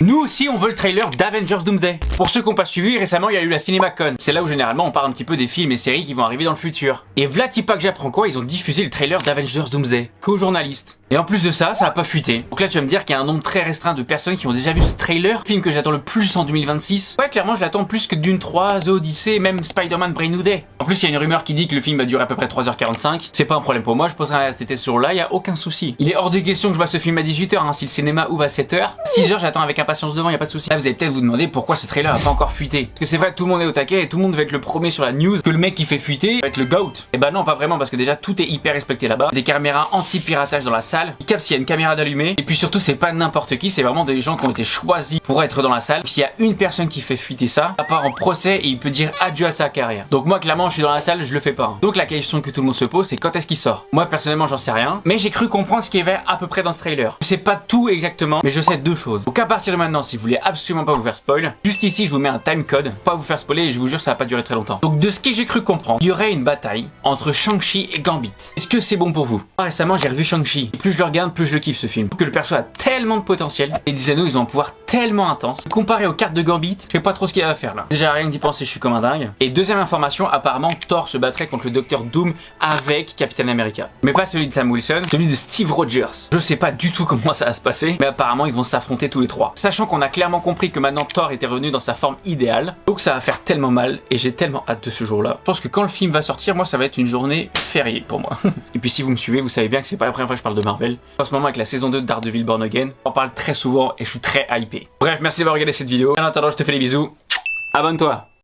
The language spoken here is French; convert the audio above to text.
Nous aussi on veut le trailer d'Avengers Doomsday. Pour ceux qui n'ont pas suivi, récemment il y a eu la CinemaCon. C'est là où généralement on parle un petit peu des films et séries qui vont arriver dans le futur. Et Vlatipa que j'apprends quoi, ils ont diffusé le trailer d'Avengers Doomsday qu'aux journalistes. Et en plus de ça, ça a pas fuité. Donc là tu vas me dire qu'il y a un nombre très restreint de personnes qui ont déjà vu ce trailer, film que j'attends le plus en 2026. Ouais, clairement je l'attends plus que Dune 3, The Odyssey, même Spider-Man Brand New Day. En plus il y a une rumeur qui dit que le film va durer à peu près 3h45. C'est pas un problème pour moi, je poserai un RTT ce jour-là, il y a aucun souci. Il est hors de question que je vois ce film à 18h, hein, si le cinéma ouvre à 7h. 6h j'attends avec impatience devant, y a pas de souci. Là vous allez peut-être vous demander pourquoi ce trailer a pas encore fuité. Parce que c'est vrai que tout le monde est au taquet et tout le monde va être le premier sur la news que le mec qui fait fuiter va être le GOAT. Et bah non, pas vraiment, parce que déjà tout est hyper respecté là-bas. Des caméras anti-piratage dans la salle, qui captent s'il y a une caméra d'allumée. Et puis surtout c'est pas n'importe qui, c'est vraiment des gens qui ont été choisis pour être dans la salle. S'il y a une personne qui fait fuiter ça, à part en procès et il peut dire adieu à sa carrière. Donc moi clairement je suis dans la salle, je le fais pas. Hein. Donc la question que tout le monde se pose, c'est quand est-ce qu'il sort. Moi personnellement j'en sais rien, mais j'ai cru comprendre ce qu'il y avait à peu près dans ce trailer. Je sais pas tout exactement, mais je sais deux choses. Donc à partir de maintenant, si vous voulez absolument pas vous faire spoil, juste ici je vous mets un timecode, pas vous faire spoiler et je vous jure ça va pas durer très longtemps. Donc de ce que j'ai cru comprendre, il y aurait une bataille entre Shang-Chi et Gambit. Est-ce que c'est bon pour vous? Récemment j'ai revu Shang-Chi, et plus je le regarde, plus je le kiffe ce film. Que le perso a tellement de potentiel, et les anneaux ils ont un pouvoir tellement intense. Comparé aux cartes de Gambit, je sais pas trop ce qu'il va faire là. Déjà rien que d'y penser, je suis comme un dingue. Et deuxième information, apparemment Thor se battrait contre le Docteur Doom avec Captain America. Mais pas celui de Sam Wilson, celui de Steve Rogers. Je sais pas du tout comment ça va se passer, mais apparemment ils vont s'affronter tous les trois. Sachant qu'on a clairement compris que maintenant Thor était revenu dans sa forme idéale, donc ça va faire tellement mal et j'ai tellement hâte de ce jour-là. Je pense que quand le film va sortir, moi ça va être une journée fériée pour moi. Et puis si vous me suivez, vous savez bien que c'est pas la première fois que je parle de Marvel. En ce moment avec la saison 2 de Daredevil Born Again, on parle très souvent et je suis très hypé. Bref, merci d'avoir regardé cette vidéo. En attendant, je te fais des bisous. Abonne-toi.